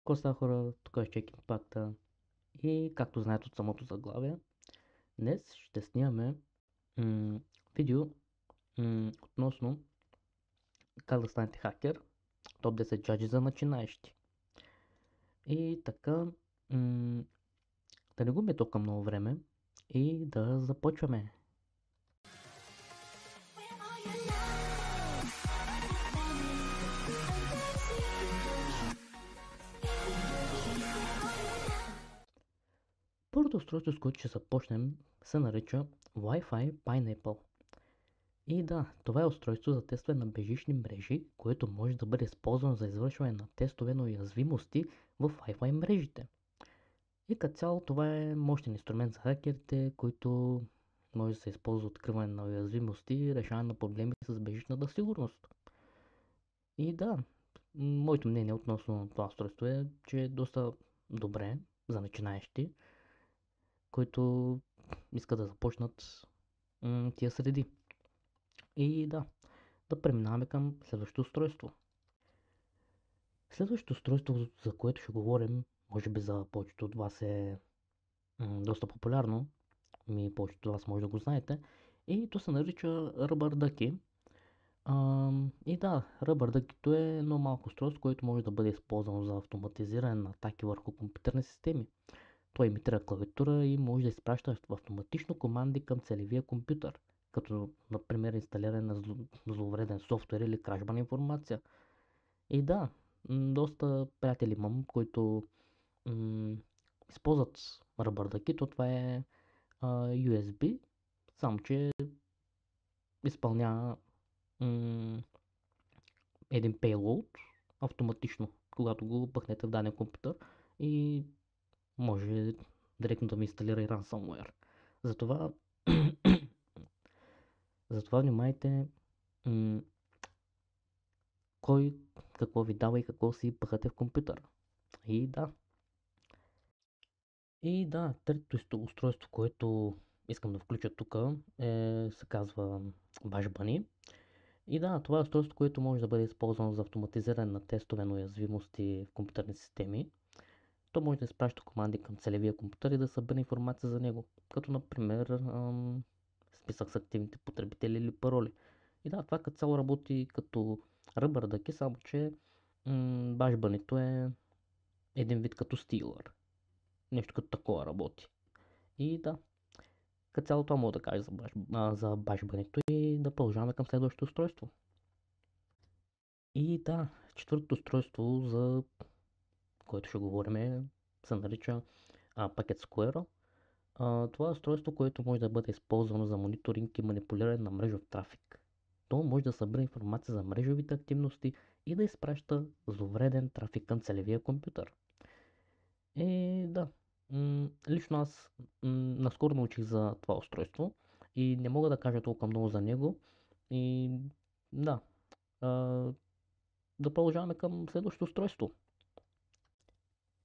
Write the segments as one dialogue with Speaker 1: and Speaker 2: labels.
Speaker 1: Какво става, хора? Тук е Чек Импакта и както знаете от самото заглавие, днес ще снимаме м- видео относно как да станете хакер, топ 10 джаджи за начинаещи. И така, м- да не губим толкова много време и да започваме. Първото устройство, с което ще започнем, се нарича Wi-Fi Pineapple. И да, това е устройство за тестване на бежични мрежи, което може да бъде използвано за извършване на тестове на уязвимости в Wi-Fi мрежите. И като цяло това е мощен инструмент за хакерите, който може да се използва за откриване на уязвимости и решаване на проблеми с бежичната сигурност. И да, моето мнение относно това устройство е, че е доста добре за начинаещи, които искат да започнат тия среди. И да преминаваме към следващото устройство. Следващото устройство, за което ще говорим, може би за повечето от вас е доста популярно, повечето от вас може да го знаете, и то се нарича Rubber Ducky. И да, Rubber Ducky е едно малко устройство, което може да бъде използвано за автоматизиране на атаки върху компютърни системи. Той имитира клавиатура и може да изпраща автоматично команди към целевия компютър, като например инсталиране на зловреден софтуер или кражба на информация. И да, доста приятели имам, които използват ръбърдъки, то това е USB, само че изпълнява един payload автоматично, когато го пъхнете в даден компютър и може директно да ми инсталира и ransomware. Затова, затова внимайте кой какво ви дава и какво си пъхате в компютъра. И да, третото устройство, което искам да включа тук се казва Bashbunny. И да, това е устройство, което може да бъде използвано за автоматизиране на тестове на уязвимости в компютърни системи. То може да изпраща команди към целевия компютър и да събира информация за него, като например списък с активните потребители или пароли. И да, това като цяло работи като ръбърдъки, само че Bashbunny е един вид като стилър. Нещо като такова работи. И да, като цяло това мога да кажа за башбането и да продължаваме към следващото устройство. И да, четвъртото устройство, за което ще говорим, се нарича Packet Square. Това е устройство, което може да бъде използвано за мониторинг и манипулиране на мрежов трафик. То може да събира информация за мрежовите активности и да изпраща зловреден трафик към целевия компютър. Да, лично аз наскоро научих за това устройство и не мога да кажа толкова много за него. И да, а, да продължаваме към следващото устройство.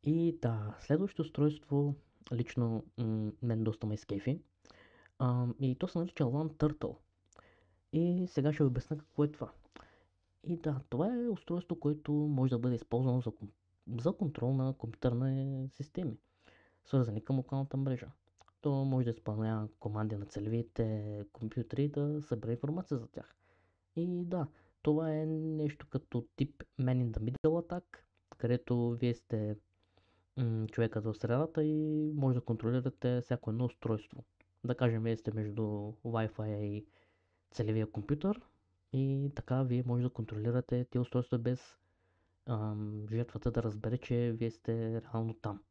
Speaker 1: И да, следващото устройство лично мен доста ме изкефи. И то се нарича LAN Turtle. И сега ще ви обясня какво е това. И да, това е устройство, което може да бъде използвано за контрол на компютърни системи, свързани към локалната мрежа. То може да изпълнява команди на целевите компютри да събере информация за тях. И да, това е нещо като тип Man in the Middle Attack, където вие сте човекът в средата и може да контролирате всяко едно устройство. Да кажем, вие сте между Wi-Fi и целевия компютър и така вие може да контролирате тези устройства без жертвата да разбере, че вие сте реално там.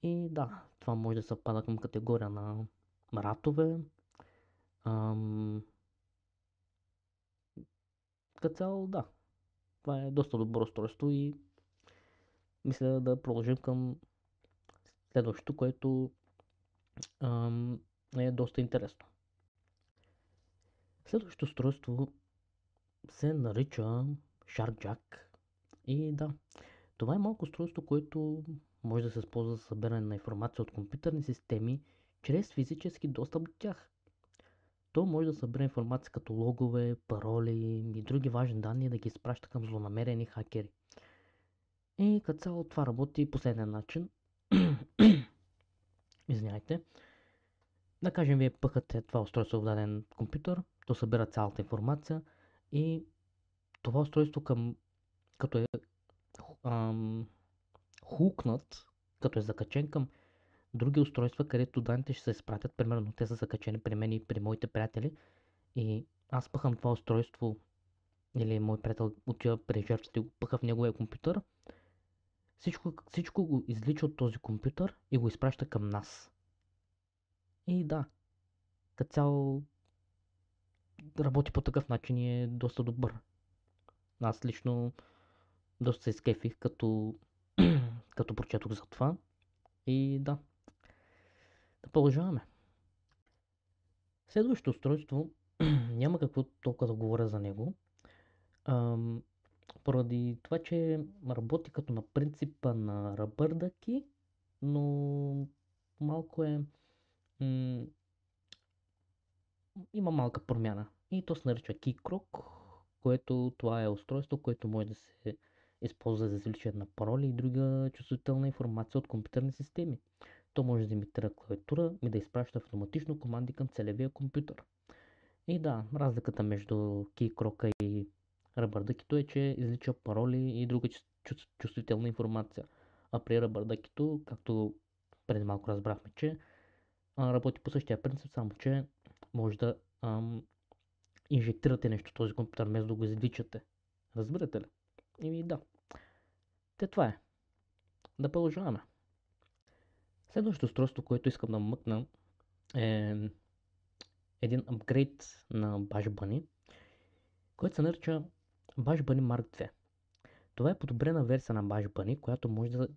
Speaker 1: И да, това може да съвпада към категория на ратове. Ам, Като цяло, да, това е доста добро устройство и мисля да продължим към следващото, което е доста интересно. Следващото устройство се нарича SharkJack. И да, това е малко устройство, което може да се използва за събиране на информация от компютърни системи чрез физически достъп до тях. То може да събира информация като логове, пароли и други важни данни и да ги изпраща към злонамерени хакери. И като цяло това работи последния начин. Извиняйте. Да кажем, вие пъхате това устройство в даден компютър, то събира цялата информация и това устройство като е ам, хукнат, като е закачен към други устройства, където данните ще се изпратят. Примерно те са закачени при мен и при моите приятели и аз пъхам това устройство или мой приятел отива при жертвата и го пъха в неговия компютър. Всичко го излича от този компютър и го изпраща към нас. И да, като цяло работи по такъв начин и е доста добър. Аз лично доста се изкефих като прочетох за това. И да продължаваме. Следващото устройство няма какво толкова да говоря за него. Поради това, че работи като на принципа на Rubber Ducky, но малко има малка промяна. И то се нарича Keycroak, което това е устройство, което може да се използва за извличане на пароли и друга чувствителна информация от компютърни системи. То може да имитира клавиатура и да изпраща автоматично команди към целевия компютър. И да, разликата между Keycroak и Rubber е, че излича пароли и друга чувствителна информация. А при Rubber както преди малко разбрахме, че работи по същия принцип, само че може да инжектирате нещо в този компютър, вместо да го извличате. Разбирате ли? И да. Това е. Да продължаваме. Следващото устройство, което искам да мъкна е един апгрейд на Bash Bunny, който се нарича Bash Bunny Mark II. Това е подобрена версия на Bash Bunny, която може да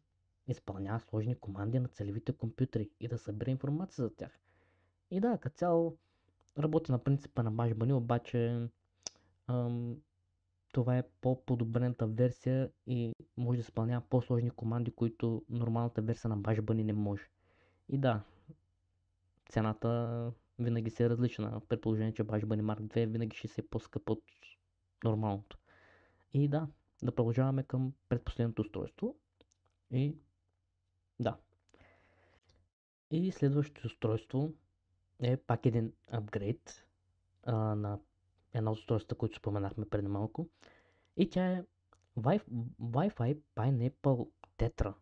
Speaker 1: изпълнява сложни команди на целевите компютри и да събира информация за тях. И да, като цяло работи на принципа на Bash Bunny, обаче това е по-подобрената версия и може да изпълнява по-сложни команди, които нормалната версия на Bash Bunny не може. И да, цената винаги се е различна, при положение, че Bash Bunny Mark II винаги ще се е по-скъп от нормалното. И да продължаваме към предпоследното устройство. И да. И следващото устройство е пак един апгрейд на една от устройствата, които споменахме преди малко. И тя е Wi-Fi Pineapple Tetra.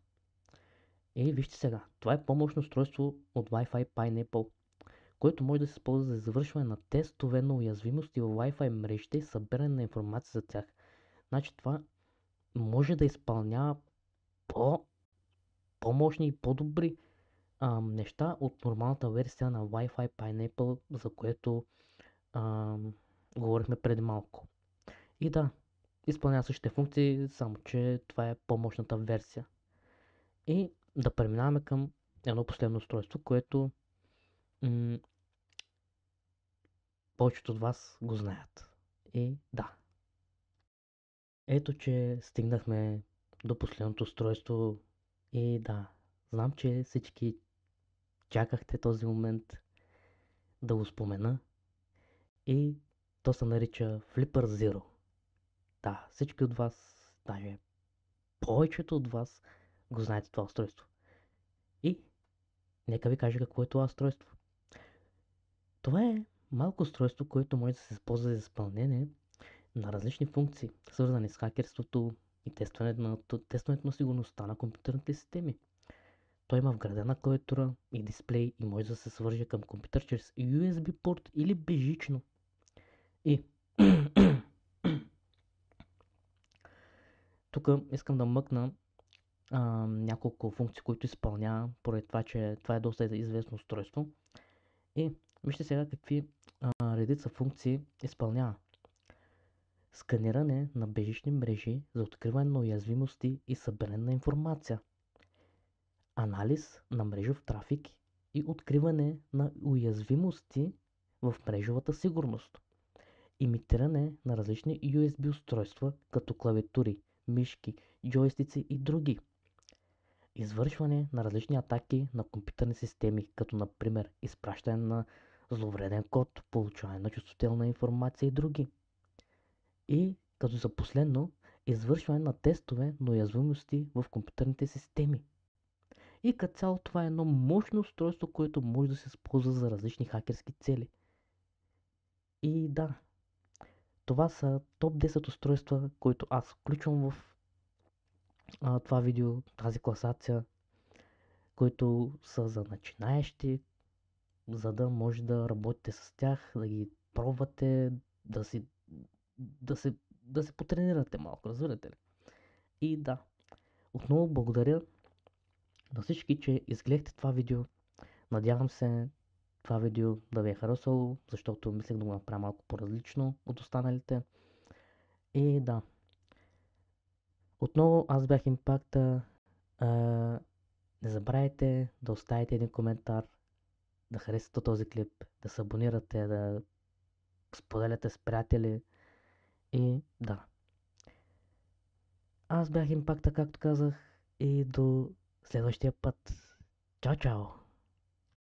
Speaker 1: И вижте сега, това е по-мощно устройство от Wi-Fi Pineapple, което може да се използва за завършване на тестове на уязвимости в Wi-Fi мрежите и събиране на информация за тях. Значи това може да изпълнява по-мощни и по-добри неща от нормалната версия на Wi-Fi Pineapple, за което говорихме преди малко. И да, изпълнява същите функции, само че това е по-мощната версия. И да преминаваме към едно последно устройство, което повечето от вас го знаят. И да. Ето, че стигнахме до последното устройство. И да, знам, че всички чакахте този момент да го спомена. И то се нарича Flipper Zero. Да, всички от вас, даже повечето от вас го знаете това устройство. И нека ви кажа какво е това устройство. Това е малко устройство, което може да се използва за изпълнение на различни функции, свързани с хакерството и тестването на сигурността на компютърните системи. Той има вградена клавиатура и дисплей и може да се свърже към компютър чрез USB порт или безжично. И тук искам да мъкна няколко функции, които изпълнява, поради това, че това е доста известно устройство. И вижте сега какви редица функции изпълнява. Сканиране на бежични мрежи за откриване на уязвимости и събиране на информация. Анализ на мрежов трафик и откриване на уязвимости в мрежовата сигурност. Имитиране на различни USB устройства, като клавиатури, мишки, джойстици и други. Извършване на различни атаки на компютърни системи, като например изпращане на зловреден код, получаване на чувствителна информация и други. И като за последно извършване на тестове на уязвимости в компютърните системи. И като цяло това е едно мощно устройство, което може да се използва за различни хакерски цели. И да, това са топ 10 устройства, които аз включвам в това видео, тази класация, които са за начинаещи, за да може да работите с тях, да ги пробвате, да си, да се потренирате малко, разбирате ли? И да, отново благодаря на всички, че изгледахте това видео. Надявам се това видео да ви е харесало, защото мислех да го направя малко по-различно от останалите. И да, отново аз бях Импакта. Не забравяйте да оставите един коментар, да харесате този клип, да се абонирате, да споделяте с приятели. И да, аз бях Импакта, както казах, и до следващия път. Чао, чао!